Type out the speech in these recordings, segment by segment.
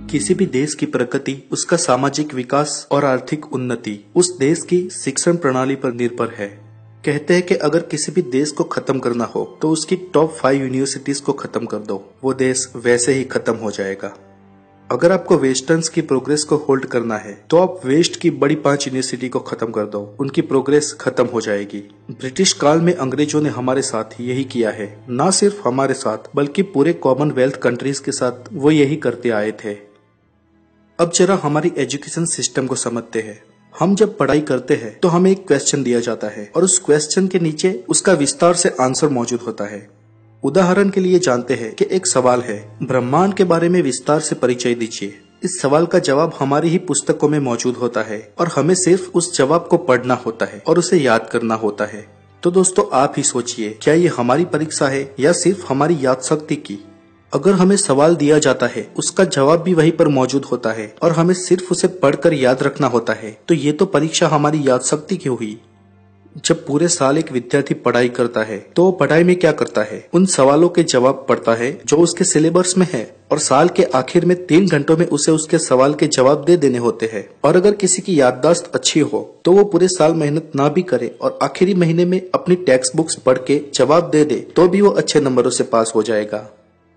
किसी भी देश की प्रगति, उसका सामाजिक विकास और आर्थिक उन्नति उस देश की शिक्षण प्रणाली पर निर्भर है। कहते हैं कि अगर किसी भी देश को खत्म करना हो तो उसकी टॉप 5 यूनिवर्सिटीज को खत्म कर दो, वो देश वैसे ही खत्म हो जाएगा। अगर आपको वेस्टर्न्स की प्रोग्रेस को होल्ड करना है तो आप वेस्ट की बड़ी 5 यूनिवर्सिटी को खत्म कर दो, उनकी प्रोग्रेस खत्म हो जाएगी। ब्रिटिश काल में अंग्रेजों ने हमारे साथ यही किया है, ना सिर्फ हमारे साथ बल्कि पूरे कॉमनवेल्थ कंट्रीज के साथ वो यही करते आए थे। अब जरा हमारी एजुकेशन सिस्टम को समझते हैं। हम जब पढ़ाई करते हैं तो हमें एक क्वेश्चन दिया जाता है और उस क्वेश्चन के नीचे उसका विस्तार से आंसर मौजूद होता है। उदाहरण के लिए जानते हैं कि एक सवाल है, ब्रह्मांड के बारे में विस्तार से परिचय दीजिए। इस सवाल का जवाब हमारी ही पुस्तकों में मौजूद होता है और हमें सिर्फ उस जवाब को पढ़ना होता है और उसे याद करना होता है। तो दोस्तों आप ही सोचिए, क्या ये हमारी परीक्षा है या सिर्फ हमारी याद शक्ति की? अगर हमें सवाल दिया जाता है, उसका जवाब भी वहीं पर मौजूद होता है और हमें सिर्फ उसे पढ़कर याद रखना होता है, तो ये तो परीक्षा हमारी याद शक्ति की हुई। जब पूरे साल एक विद्यार्थी पढ़ाई करता है तो वो पढ़ाई में क्या करता है? उन सवालों के जवाब पढ़ता है जो उसके सिलेबस में है और साल के आखिर में 3 घंटों में उसे उसके सवाल के जवाब दे देने होते हैं। और अगर किसी की याददाश्त अच्छी हो तो वो पूरे साल मेहनत ना भी करे और आखिरी महीने में अपनी टेक्स्ट बुक्स पढ़ के जवाब दे दे तो भी वो अच्छे नंबरों से पास हो जाएगा।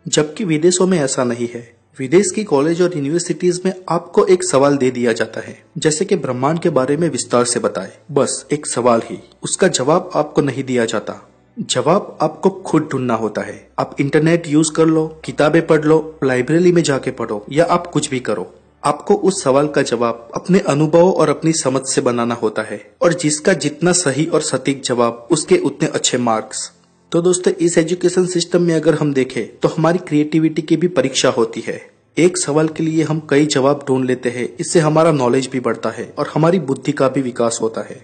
जबकि विदेशों में ऐसा नहीं है। विदेश की कॉलेज और यूनिवर्सिटीज में आपको एक सवाल दे दिया जाता है, जैसे कि ब्रह्मांड के बारे में विस्तार से बताएं। बस एक सवाल ही, उसका जवाब आपको नहीं दिया जाता। जवाब आपको खुद ढूंढना होता है। आप इंटरनेट यूज कर लो, किताबें पढ़ लो, लाइब्रेरी में जाके पढ़ो या आप कुछ भी करो, आपको उस सवाल का जवाब अपने अनुभव और अपनी समझ से बनाना होता है और जिसका जितना सही और सटीक जवाब उसके उतने अच्छे मार्क्स। तो दोस्तों इस एजुकेशन सिस्टम में अगर हम देखें तो हमारी क्रिएटिविटी की भी परीक्षा होती है। एक सवाल के लिए हम कई जवाब ढूंढ लेते हैं, इससे हमारा नॉलेज भी बढ़ता है और हमारी बुद्धि का भी विकास होता है।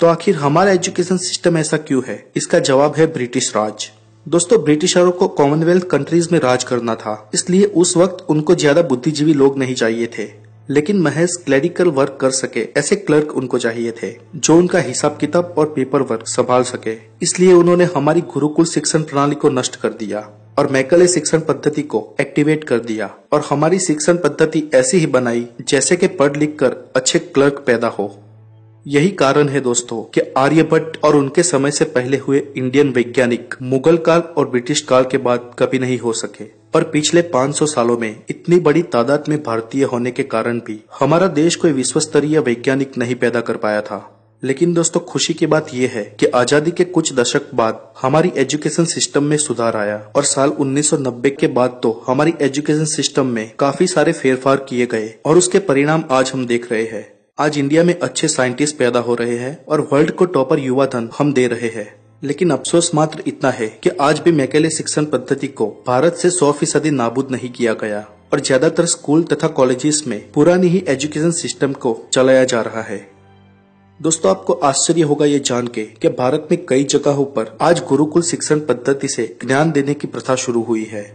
तो आखिर हमारा एजुकेशन सिस्टम ऐसा क्यों है? इसका जवाब है ब्रिटिश राज। दोस्तों ब्रिटिशरों को कॉमनवेल्थ कंट्रीज में राज करना था, इसलिए उस वक्त उनको ज्यादा बुद्धिजीवी लोग नहीं चाहिए थे, लेकिन महज क्लरिकल वर्क कर सके ऐसे क्लर्क उनको चाहिए थे जो उनका हिसाब किताब और पेपर वर्क संभाल सके। इसलिए उन्होंने हमारी गुरुकुल शिक्षण प्रणाली को नष्ट कर दिया और मैकले शिक्षण पद्धति को एक्टिवेट कर दिया और हमारी शिक्षण पद्धति ऐसी ही बनाई जैसे कि पढ़ लिख कर अच्छे क्लर्क पैदा हो। यही कारण है दोस्तों कि आर्यभट्ट और उनके समय से पहले हुए इंडियन वैज्ञानिक मुगल काल और ब्रिटिश काल के बाद कभी नहीं हो सके और पिछले 500 सालों में इतनी बड़ी तादाद में भारतीय होने के कारण भी हमारा देश कोई विश्व स्तरीय वैज्ञानिक नहीं पैदा कर पाया था। लेकिन दोस्तों खुशी की बात यह है कि आजादी के कुछ दशक बाद हमारी एजुकेशन सिस्टम में सुधार आया और साल 1990 के बाद तो हमारी एजुकेशन सिस्टम में काफी सारे फेरफार किए गए और उसके परिणाम आज हम देख रहे हैं। आज इंडिया में अच्छे साइंटिस्ट पैदा हो रहे हैं और वर्ल्ड को टॉपर युवा धन हम दे रहे हैं। लेकिन अफसोस मात्र इतना है कि आज भी मैकेले शिक्षण पद्धति को भारत से 100% नाबूद नहीं किया गया और ज्यादातर स्कूल तथा कॉलेजेस में पुरानी ही एजुकेशन सिस्टम को चलाया जा रहा है। दोस्तों आपको आश्चर्य होगा ये जान के कि भारत में कई जगहों पर आज गुरुकुल शिक्षण पद्धति से ज्ञान देने की प्रथा शुरू हुई है।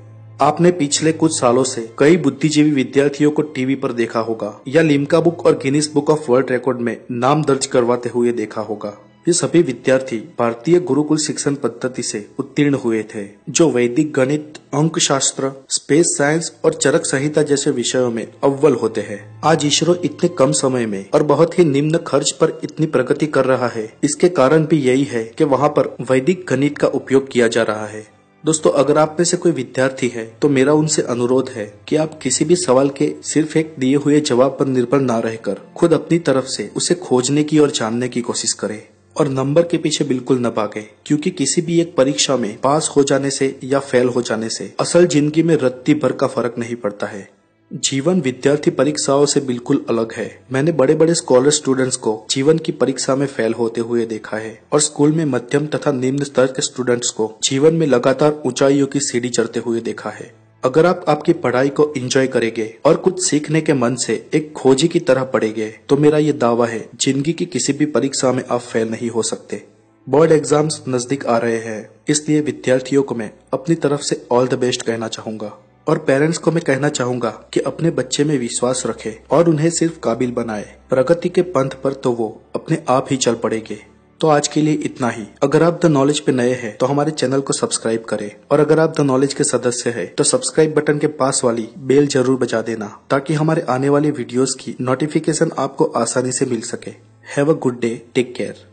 आपने पिछले कुछ सालों से कई बुद्धिजीवी विद्यार्थियों को टीवी पर देखा होगा या लिम्का बुक और Guinness book of world record में नाम दर्ज करवाते हुए देखा होगा। ये सभी विद्यार्थी भारतीय गुरुकुल शिक्षण पद्धति से उत्तीर्ण हुए थे, जो वैदिक गणित, अंक शास्त्र, स्पेस साइंस और चरक संहिता जैसे विषयों में अव्वल होते हैं। आज इसरो इतने कम समय में और बहुत ही निम्न खर्च पर इतनी प्रगति कर रहा है, इसके कारण भी यही है कि वहाँ पर वैदिक गणित का उपयोग किया जा रहा है। दोस्तों अगर आप में से कोई विद्यार्थी है तो मेरा उनसे अनुरोध है कि आप किसी भी सवाल के सिर्फ एक दिए हुए जवाब पर निर्भर ना रहकर खुद अपनी तरफ से उसे खोजने की और जानने की कोशिश करें और नंबर के पीछे बिल्कुल न भागे, क्योंकि किसी भी एक परीक्षा में पास हो जाने से या फेल हो जाने से असल जिंदगी में रत्ती भर का फर्क नहीं पड़ता है। जीवन विद्यार्थी परीक्षाओं से बिल्कुल अलग है। मैंने बड़े बड़े स्कॉलर स्टूडेंट्स को जीवन की परीक्षा में फेल होते हुए देखा है और स्कूल में मध्यम तथा निम्न स्तर के स्टूडेंट्स को जीवन में लगातार ऊंचाइयों की सीढ़ी चढ़ते हुए देखा है। अगर आप आपकी पढ़ाई को एंजॉय करेंगे और कुछ सीखने के मन से एक खोजी की तरह पढ़ेंगे तो मेरा ये दावा है, जिंदगी की किसी भी परीक्षा में आप फेल नहीं हो सकते। बोर्ड एग्जाम्स नजदीक आ रहे हैं, इसलिए विद्यार्थियों को मैं अपनी तरफ से ऑल द बेस्ट कहना चाहूंगा और पेरेंट्स को मैं कहना चाहूंगा कि अपने बच्चे में विश्वास रखें और उन्हें सिर्फ काबिल बनाए। प्रगति के पंथ पर तो वो अपने आप ही चल पड़ेंगे। तो आज के लिए इतना ही। अगर आप द नॉलेज पे नए हैं तो हमारे चैनल को सब्सक्राइब करें, और अगर आप द नॉलेज के सदस्य हैं तो सब्सक्राइब बटन के पास वाली बेल जरूर बजा देना, ताकि हमारे आने वाले वीडियोस की नोटिफिकेशन आपको आसानी से मिल सके। Have a good day, take care.